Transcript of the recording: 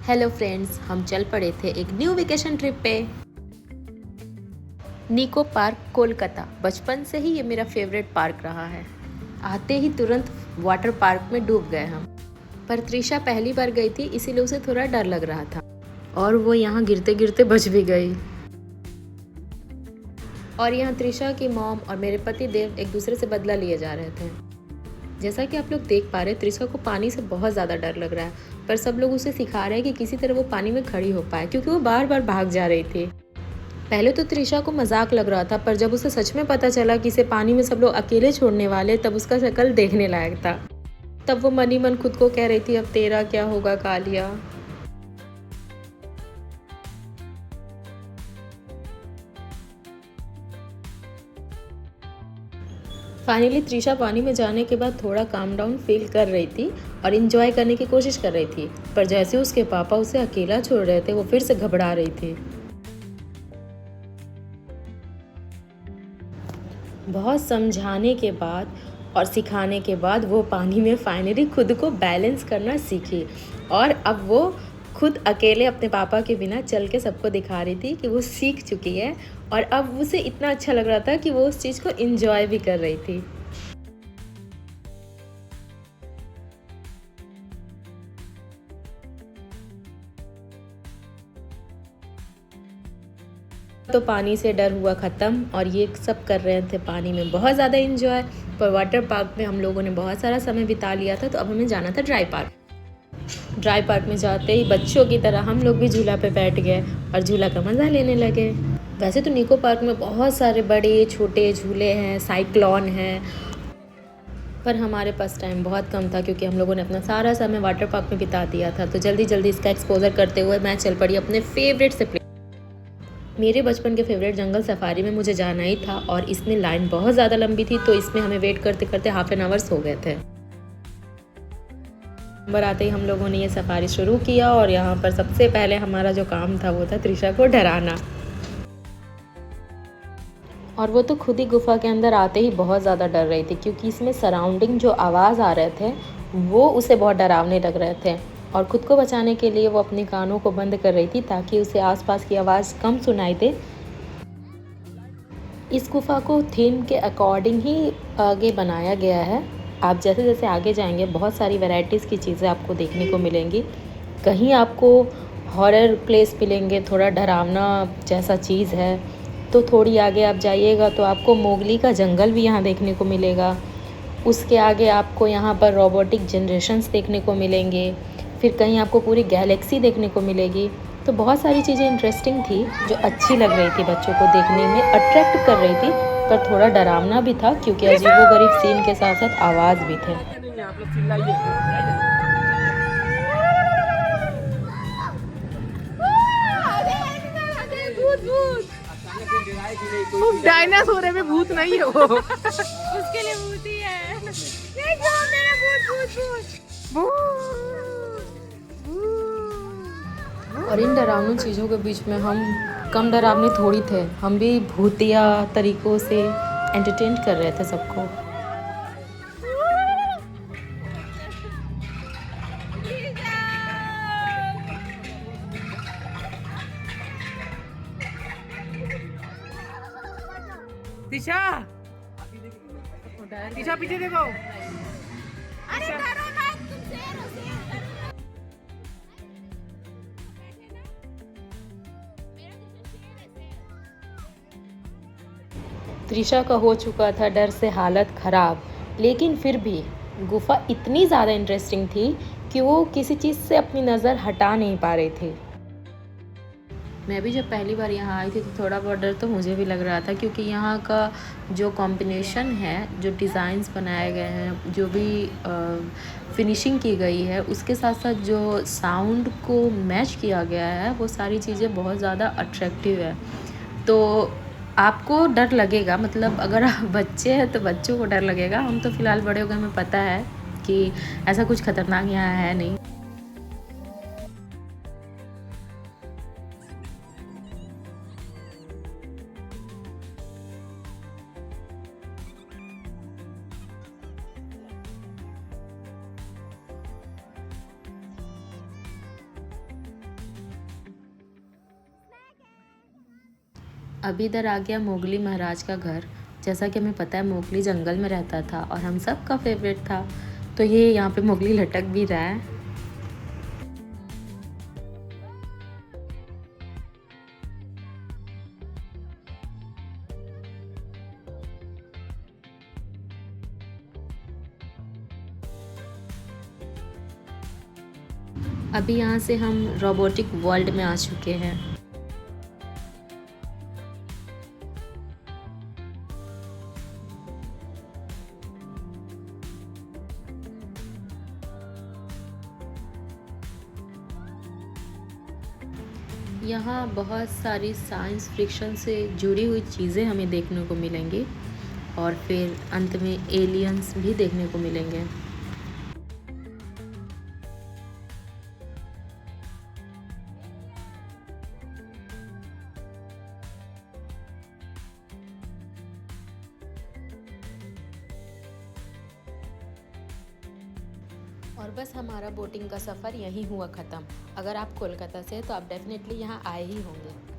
Hello friends, हम चल पड़े थे एक न्यू वेकेशन ट्रिप पे। निको पार्क कोलकाता। बचपन से ही ये मेरा फेवरेट पार्क रहा है। आते ही तुरंत वाटर पार्क में डूब गए हम। पर त्रिशा पहली बार गई थी, इसीलिए उसे थोड़ा डर लग रहा था और वो यहाँ गिरते गिरते बच भी गई। और यहाँ त्रिशा की मॉम और मेरे पति देव एक दूसरे से बदला लिए जा रहे थे। जैसा कि आप लोग देख पा रहे हैं, त्रिशा को पानी से बहुत ज़्यादा डर लग रहा है, पर सब लोग उसे सिखा रहे हैं कि किसी तरह वो पानी में खड़ी हो पाए, क्योंकि वो बार बार भाग जा रही थी। पहले तो त्रिशा को मजाक लग रहा था, पर जब उसे सच में पता चला कि इसे पानी में सब लोग अकेले छोड़ने वाले, तब उसका शक्ल देखने लायक था। तब वो मन ही मन खुद को कह रही थी, अब तेरा क्या होगा कालिया। फाइनली त्रिशा पानी में जाने के बाद थोड़ा काम डाउन फील कर रही थी और इंजॉय करने की कोशिश कर रही थी, पर जैसे उसके पापा उसे अकेला छोड़ रहे थे, वो फिर से घबरा रही थी। बहुत समझाने के बाद और सिखाने के बाद वो पानी में फाइनली खुद को बैलेंस करना सीखी और अब वो खुद अकेले अपने पापा के बिना चल के सबको दिखा रही थी कि वो सीख चुकी है। और अब उसे इतना अच्छा लग रहा था कि वो उस चीज़ को एंजॉय भी कर रही थी। तो पानी से डर हुआ ख़त्म और ये सब कर रहे थे पानी में बहुत ज़्यादा एंजॉय। पर वाटर पार्क में हम लोगों ने बहुत सारा समय बिता लिया था, तो अब हमें जाना था ड्राई पार्क। ड्राई पार्क में जाते ही बच्चों की तरह हम लोग भी झूला पे बैठ गए और झूला का मज़ा लेने लगे। वैसे तो निको पार्क में बहुत सारे बड़े छोटे झूले हैं, साइक्लॉन है, पर हमारे पास टाइम बहुत कम था क्योंकि हम लोगों ने अपना सारा समय वाटर पार्क में बिता दिया था। तो जल्दी जल्दी इसका एक्सपोजर करते हुए मैं चल पड़ी अपने फेवरेट से प्लेस। मेरे बचपन के फेवरेट जंगल सफारी में मुझे जाना ही था और इसमें लाइन बहुत ज़्यादा लंबी थी, तो इसमें हमें वेट करते करते हाफ एन आवर्स हो गए थे। नंबर आते ही हम लोगों ने ये सफारी शुरू किया और यहाँ पर सबसे पहले हमारा जो काम था वो था त्रिशा को डराना। और वो तो खुद ही गुफा के अंदर आते ही बहुत ज़्यादा डर रही थी, क्योंकि इसमें सराउंडिंग जो आवाज़ आ रहे थे वो उसे बहुत डरावने लग रहे थे। और खुद को बचाने के लिए वो अपने कानों को बंद कर रही थी ताकि उसे आसपास की आवाज़ कम सुनाई दे। इस गुफा को थीम के अकॉर्डिंग ही आगे बनाया गया है। आप जैसे जैसे आगे जाएंगे बहुत सारी वैरायटीज़ की चीज़ें आपको देखने को मिलेंगी। कहीं आपको हॉरर प्लेस मिलेंगे, थोड़ा डरावना जैसा चीज़ है, तो थोड़ी आगे आप जाइएगा तो आपको मोगली का जंगल भी यहाँ देखने को मिलेगा। उसके आगे आपको यहाँ पर रोबोटिक जनरेशन्स देखने को मिलेंगे। फिर कहीं आपको पूरी गैलेक्सी देखने को मिलेगी। तो बहुत सारी चीज़ें इंटरेस्टिंग थी जो अच्छी लग रही थी, बच्चों को देखने में अट्रैक्ट कर रही थी, पर थोड़ा डरावना भी था क्योंकि अजीबोगरीब सीन के साथ साथ आवाज़ भी थे। डायनासोर है में भूत नहीं है वो उसके लिए भूत ही है। देखो मेरा भूत भूत भूत। और इन डरावनी चीज़ों के बीच में हम कम डरावने थोड़ी थे, हम भी भूतिया तरीक़ों से एंटरटेन कर रहे थे सबको। दिशा दिशा पीछे देखो। अरे डरो मत, तुम शेर हो, शेर। त्रिशा का हो चुका था डर से हालत ख़राब, लेकिन फिर भी गुफ़ा इतनी ज़्यादा इंटरेस्टिंग थी कि वो किसी चीज़ से अपनी नज़र हटा नहीं पा रही थी। मैं भी जब पहली बार यहाँ आई थी तो थोड़ा बहुत डर तो मुझे भी लग रहा था, क्योंकि यहाँ का जो कॉम्बिनेशन है, जो डिज़ाइंस बनाए गए हैं, जो भी फिनिशिंग की गई है, उसके साथ साथ जो साउंड को मैच किया गया है, वो सारी चीज़ें बहुत ज़्यादा अट्रैक्टिव है। तो आपको डर लगेगा, मतलब अगर आप बच्चे हैं तो बच्चों को डर लगेगा। हम तो फ़िलहाल बड़े हो गए, हमें पता है कि ऐसा कुछ ख़तरनाक यहाँ है नहीं। अभी इधर आ गया मोगली महाराज का घर। जैसा कि हमें पता है मोगली जंगल में रहता था और हम सब का फेवरेट था, तो ये यहाँ पे मोगली लटक भी रहा है। अभी यहाँ से हम रोबोटिक वर्ल्ड में आ चुके हैं। यहाँ बहुत सारी साइंस फिक्शन से जुड़ी हुई चीज़ें हमें देखने को मिलेंगी और फिर अंत में एलियंस भी देखने को मिलेंगे। और बस हमारा बोटिंग का सफ़र यहीं हुआ ख़त्म। अगर आप कोलकाता से हैं तो आप डेफिनेटली यहाँ आए ही होंगे।